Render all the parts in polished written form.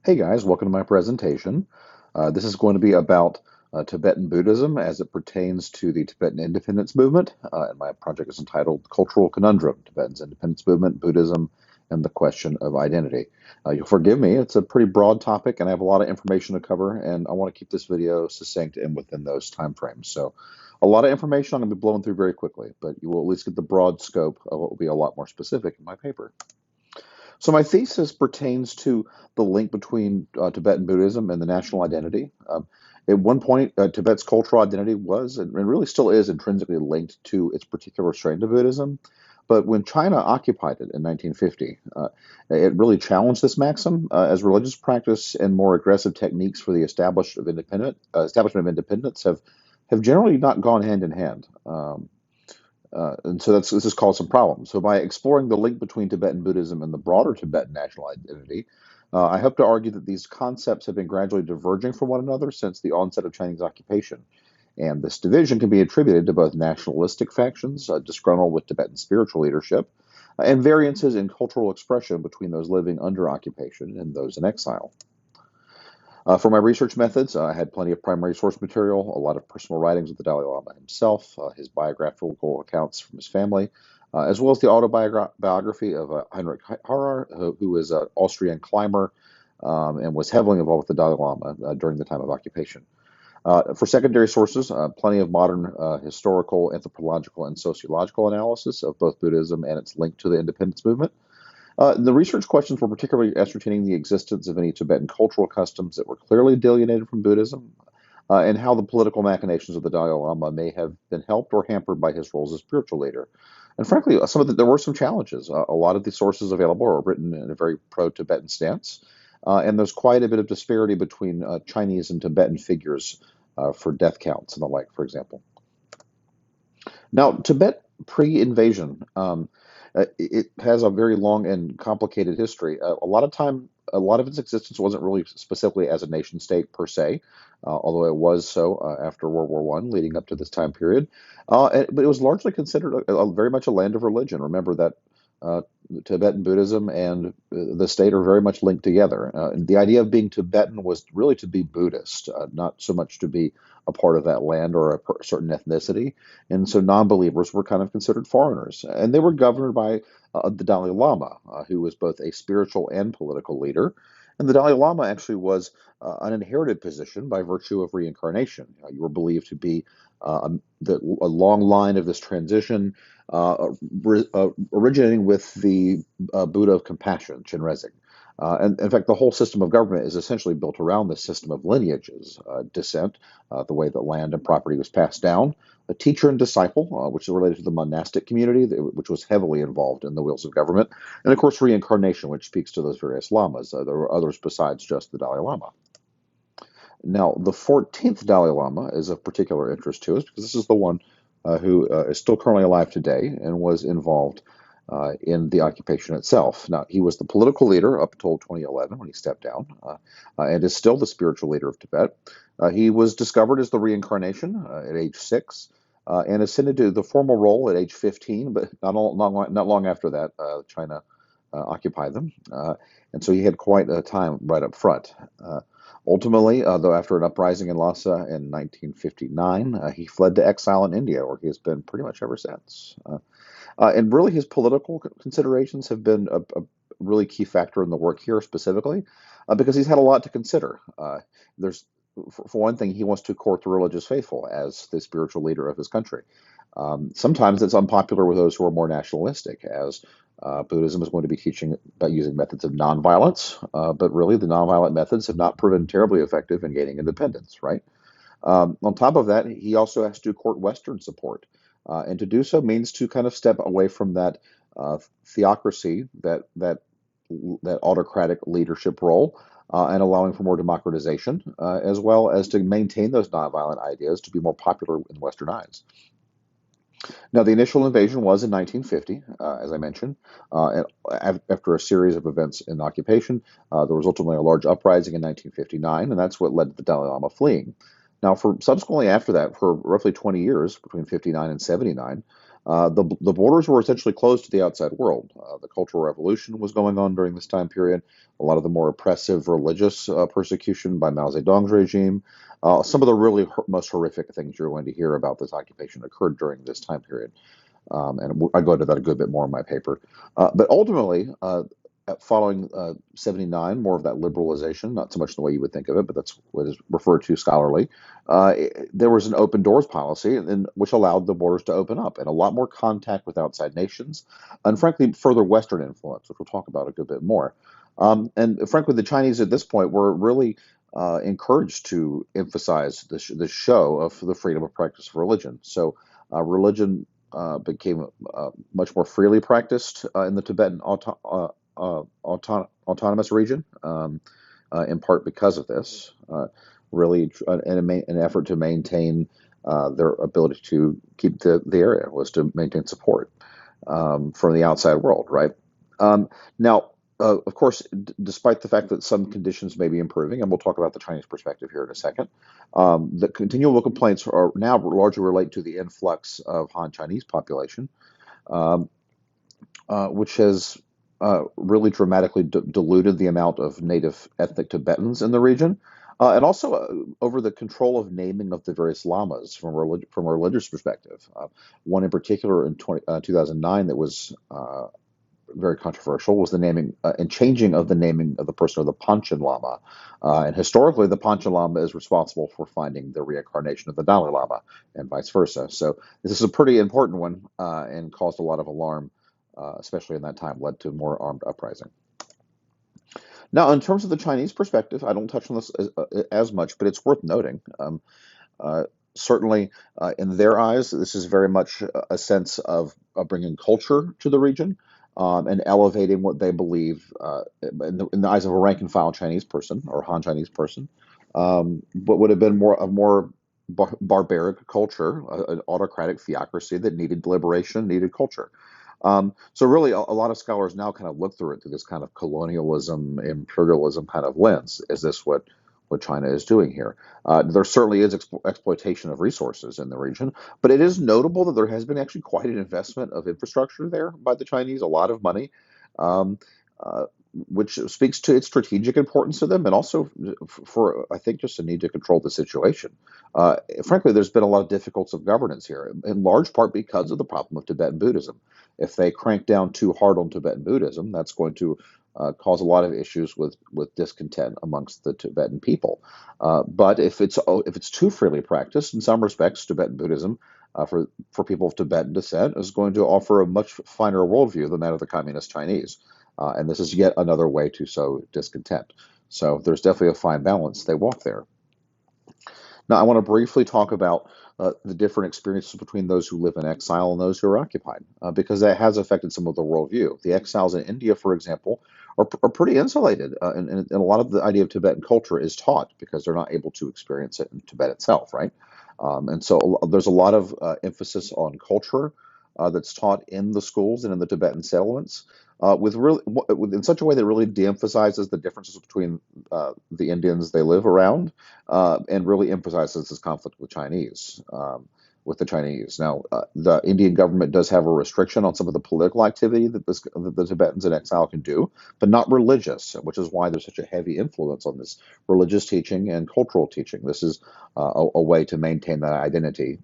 Hey guys, welcome to my presentation. This is going to be about Tibetan Buddhism as it pertains to the Tibetan independence movement. And my project is entitled Cultural Conundrum, Tibetan's Independence Movement, Buddhism, and the Question of Identity. You'll forgive me, it's a pretty broad topic and I have a lot of information to cover, and I want to keep this video succinct and within those time frames. So a lot of information I'm going to be blowing through very quickly, but you will at least get the broad scope of what will be a lot more specific in my paper. So my thesis pertains to the link between Tibetan Buddhism and the national identity. At one point, Tibet's cultural identity was, and really still is, intrinsically linked to its particular strain of Buddhism. But when China occupied it in 1950, it really challenged this maxim as religious practice and more aggressive techniques for the establishment of independence have generally not gone hand in hand. And so this has caused some problems. So by exploring the link between Tibetan Buddhism and the broader Tibetan national identity, I hope to argue that these concepts have been gradually diverging from one another since the onset of Chinese occupation. And this division can be attributed to both nationalistic factions disgruntled with Tibetan spiritual leadership and variances in cultural expression between those living under occupation and those in exile. For my research methods, I had plenty of primary source material, a lot of personal writings of the Dalai Lama himself, his biographical accounts from his family, as well as the autobiography of Heinrich Harrer, who is an Austrian climber and was heavily involved with the Dalai Lama during the time of occupation. For secondary sources, plenty of modern historical, anthropological, and sociological analysis of both Buddhism and its link to the independence movement. The research questions were particularly ascertaining the existence of any Tibetan cultural customs that were clearly delineated from Buddhism, and how the political machinations of the Dalai Lama may have been helped or hampered by his role as a spiritual leader. And frankly, there were some challenges. A lot of the sources available are written in a very pro-Tibetan stance, and there's quite a bit of disparity between Chinese and Tibetan figures for death counts and the like, for example. Now, Tibet pre-invasion. It has a very long and complicated history. A lot of its existence wasn't really specifically as a nation state per se, although it was so after World War One, leading up to this time period. But it was largely considered very much a land of religion. Remember that uh, Tibetan Buddhism and the state are very much linked together. And the idea of being Tibetan was really to be Buddhist, not so much to be a part of that land or a certain ethnicity. And so non-believers were kind of considered foreigners. And they were governed by the Dalai Lama, who was both a spiritual and political leader. And the Dalai Lama actually was an inherited position by virtue of reincarnation. You were believed to be a long line of this transition, originating with the Buddha of compassion, Chenrezig. And in fact, the whole system of government is essentially built around this system of lineages, descent, the way that land and property was passed down, a teacher and disciple, which is related to the monastic community, which was heavily involved in the wheels of government, and of course, reincarnation, which speaks to those various lamas. There were others besides just the Dalai Lama. Now, the 14th Dalai Lama is of particular interest to us because this is the one who is still currently alive today and was involved in the occupation itself. Now, he was the political leader up until 2011 when he stepped down, and is still the spiritual leader of Tibet. He was discovered as the reincarnation at age 6. And ascended to the formal role at age 15, but not long after that, China occupied them. And so he had quite a time right up front. Ultimately, though, after an uprising in Lhasa in 1959, he fled to exile in India, where he has been pretty much ever since. And really, his political considerations have been a really key factor in the work here specifically, because he's had a lot to consider. There's, for one thing, he wants to court the religious faithful as the spiritual leader of his country. Sometimes it's unpopular with those who are more nationalistic, as Buddhism is going to be teaching about using methods of nonviolence, but really the nonviolent methods have not proven terribly effective in gaining independence, right? On top of that, he also has to court Western support. And to do so means to kind of step away from that theocracy, that autocratic leadership role, and allowing for more democratization, as well as to maintain those nonviolent ideas to be more popular in Western eyes. Now, the initial invasion was in 1950, as I mentioned. After a series of events in occupation, there was ultimately a large uprising in 1959, and that's what led to the Dalai Lama fleeing. Now, for subsequently after that, for roughly 20 years, between 59 and 79, The borders were essentially closed to the outside world. The Cultural Revolution was going on during this time period. A lot of the more oppressive religious persecution by Mao Zedong's regime. Some of the really most horrific things you're going to hear about this occupation occurred during this time period. And I go into that a good bit more in my paper. But ultimately, following 79, more of that liberalization, not so much the way you would think of it, but that's what is referred to scholarly. There was an open doors policy, which allowed the borders to open up and a lot more contact with outside nations, and frankly, further Western influence, which we'll talk about a good bit more. And frankly, the Chinese at this point were really encouraged to emphasize the show of the freedom of practice of religion. So religion became much more freely practiced in the Tibetan autonomous region, in part because of this. Really, in an effort to maintain their ability to keep the area was to maintain support from the outside world, right? Now, of course, despite the fact that some conditions may be improving, and we'll talk about the Chinese perspective here in a second, the continual complaints are now largely relate to the influx of Han Chinese population, um, which has really dramatically diluted the amount of native ethnic Tibetans in the region. And also over the control of naming of the various lamas from a religious perspective. One in particular in 2009 that was very controversial was the naming and changing of the naming of the person of the Panchen Lama. And historically, the Panchen Lama is responsible for finding the reincarnation of the Dalai Lama and vice versa. So this is a pretty important one and caused a lot of alarm, especially in that time, led to more armed uprising. Now, in terms of the Chinese perspective, I don't touch on this as much, but it's worth noting. Uh, Certainly, in their eyes, this is very much a sense of bringing culture to the region and elevating what they believe, in the eyes of a rank and file Chinese person or Han Chinese person, what would have been more barbaric culture, an autocratic theocracy that needed liberation, needed culture. So really, a lot of scholars now kind of look through it through this kind of colonialism, imperialism kind of lens. Is this what China is doing here? There certainly is exploitation of resources in the region, but it is notable that there has been actually quite an investment of infrastructure there by the Chinese, a lot of money, um, uh, which speaks to its strategic importance to them, and also for I think just a need to control the situation. Frankly, there's been a lot of difficulties of governance here, in large part because of the problem of Tibetan Buddhism. If they crank down too hard on Tibetan Buddhism, that's going to cause a lot of issues with discontent amongst the Tibetan people. But if it's too freely practiced, in some respects, Tibetan Buddhism for people of Tibetan descent is going to offer a much finer worldview than that of the communist Chinese. And this is yet another way to sow discontent. So there's definitely a fine balance. They walk there. Now, I want to briefly talk about the different experiences between those who live in exile and those who are occupied, because that has affected some of the worldview. The exiles in India, for example, are pretty insulated, and a lot of the idea of Tibetan culture is taught because they're not able to experience it in Tibet itself, right? And so there's a lot of emphasis on culture that's taught in the schools and in the Tibetan settlements, in such a way that really de-emphasizes the differences between the Indians they live around, and really emphasizes this conflict with the Chinese. Now, the Indian government does have a restriction on some of the political activity that the Tibetans in exile can do, but not religious, which is why there's such a heavy influence on this religious teaching and cultural teaching. This is a way to maintain that identity.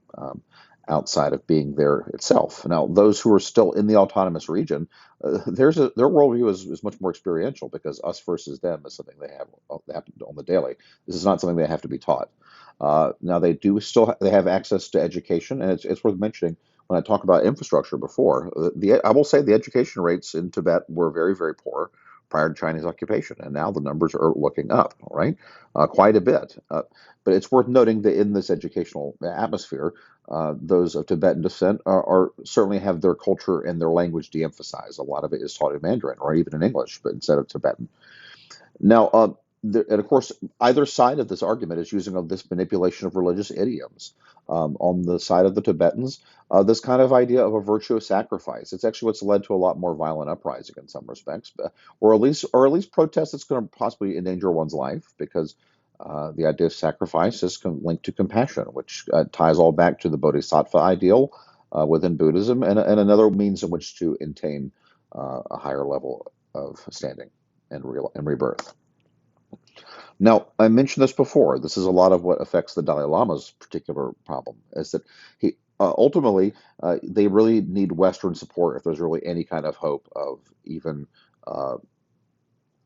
Outside of being there itself. Now, those who are still in the autonomous region, their worldview is much more experiential because us versus them is something they have to do on the daily. This is not something they have to be taught. Now, they have access to education, and it's worth mentioning when I talk about infrastructure before. I will say the education rates in Tibet were very very poor prior to Chinese occupation, and now the numbers are looking up, right, quite a bit. But it's worth noting that in this educational atmosphere, those of Tibetan descent are certainly have their culture and their language de-emphasized. A lot of it is taught in Mandarin or even in English, but instead of Tibetan. Now, and of course, either side of this argument is using of this manipulation of religious idioms. On the side of the Tibetans, this kind of idea of a virtuous sacrifice. It's actually what's led to a lot more violent uprising in some respects, or at least protests that's going to possibly endanger one's life because the idea of sacrifice is linked to compassion, which ties all back to the bodhisattva ideal, within Buddhism, and another means in which to attain a higher level of standing and rebirth. Now, I mentioned this before. This is a lot of what affects the Dalai Lama's particular problem, is that he ultimately they really need Western support if there's really any kind of hope of even uh,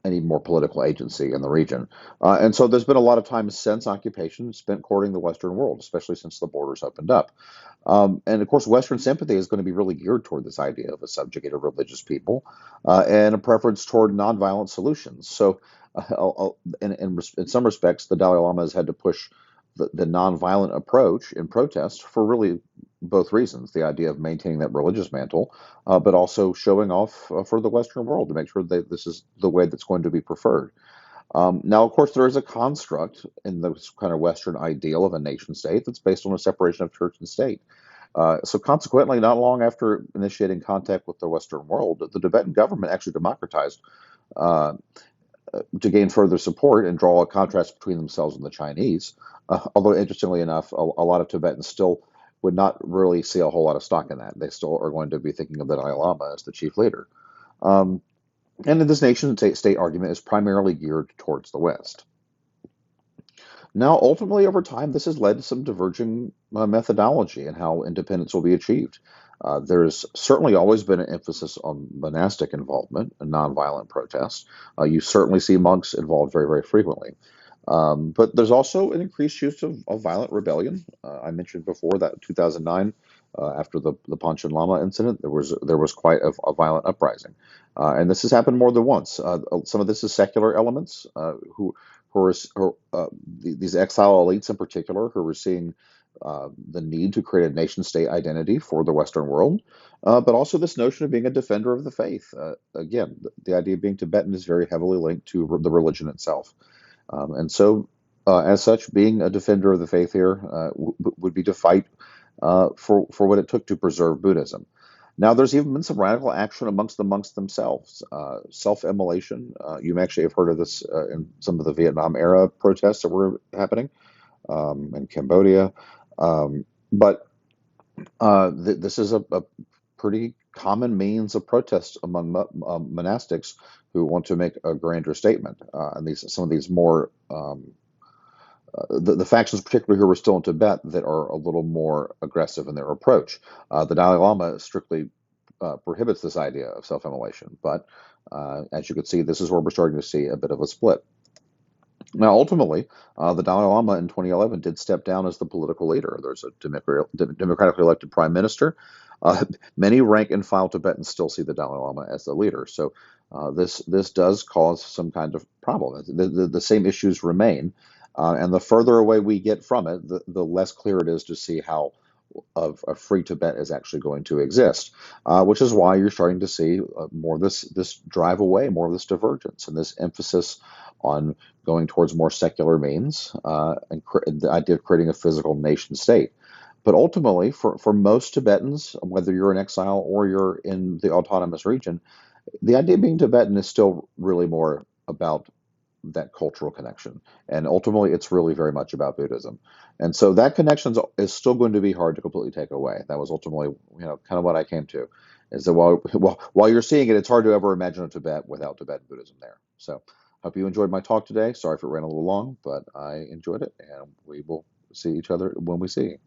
any more political agency in the region. And so there's been a lot of time since occupation spent courting the Western world, especially since the borders opened up. And of course, Western sympathy is going to be really geared toward this idea of a subjugated religious people and a preference toward nonviolent solutions. So, in some respects, the Dalai Lama has had to push the nonviolent approach in protest for really both reasons: the idea of maintaining that religious mantle, but also showing off for the Western world to make sure that this is the way that's going to be preferred. Now, of course, there is a construct in this kind of Western ideal of a nation state that's based on a separation of church and state. So, consequently, not long after initiating contact with the Western world, the Tibetan government actually democratized uh, to gain further support and draw a contrast between themselves and the Chinese. Although, interestingly enough, a lot of Tibetans still would not really see a whole lot of stock in that. They still are going to be thinking of the Dalai Lama as the chief leader. Um, and this nation state argument is primarily geared towards the West. Now, ultimately, over time, this has led to some diverging methodology in how independence will be achieved. There's certainly always been an emphasis on monastic involvement and nonviolent protest. You certainly see monks involved very, very frequently. But there's also an increased use of violent rebellion. I mentioned before that in 2009, after the Panchen Lama incident, there was quite a violent uprising, and this has happened more than once. Some of this is secular elements these exile elites in particular who are seeing the need to create a nation state identity for the Western world, but also this notion of being a defender of the faith. Again, the idea of being Tibetan is very heavily linked to the religion itself. And so, as such, being a defender of the faith here would be to fight for what it took to preserve Buddhism. Now, there's even been some radical action amongst the monks themselves. Self-immolation. You may actually have heard of this in some of the Vietnam era protests that were happening in Cambodia. But this is a pretty common means of protest among monastics who want to make a grander statement. And some of these more the factions, particularly who are still in Tibet, that are a little more aggressive in their approach. The Dalai Lama strictly prohibits this idea of self-immolation, but as you can see, this is where we're starting to see a bit of a split. Now, ultimately, the Dalai Lama in 2011 did step down as the political leader. There's a democratically elected prime minister. Uh, Many rank and file Tibetans still see the Dalai Lama as the leader. So this does cause some kind of problem. The same issues remain, and the further away we get from it, the less clear it is to see how of a free Tibet is actually going to exist, which is why you're starting to see more of this drive away, more of this divergence, and this emphasis on going towards more secular means and the idea of creating a physical nation state. But ultimately, for most Tibetans, whether you're in exile or you're in the autonomous region, the idea of being Tibetan is still really more about that cultural connection. And ultimately, it's really very much about Buddhism. And so that connection is still going to be hard to completely take away. That was ultimately, kind of what I came to, is that while you're seeing it, it's hard to ever imagine a Tibet without Tibetan Buddhism there. So hope you enjoyed my talk today. Sorry if it ran a little long, but I enjoyed it, and we will see each other when we see.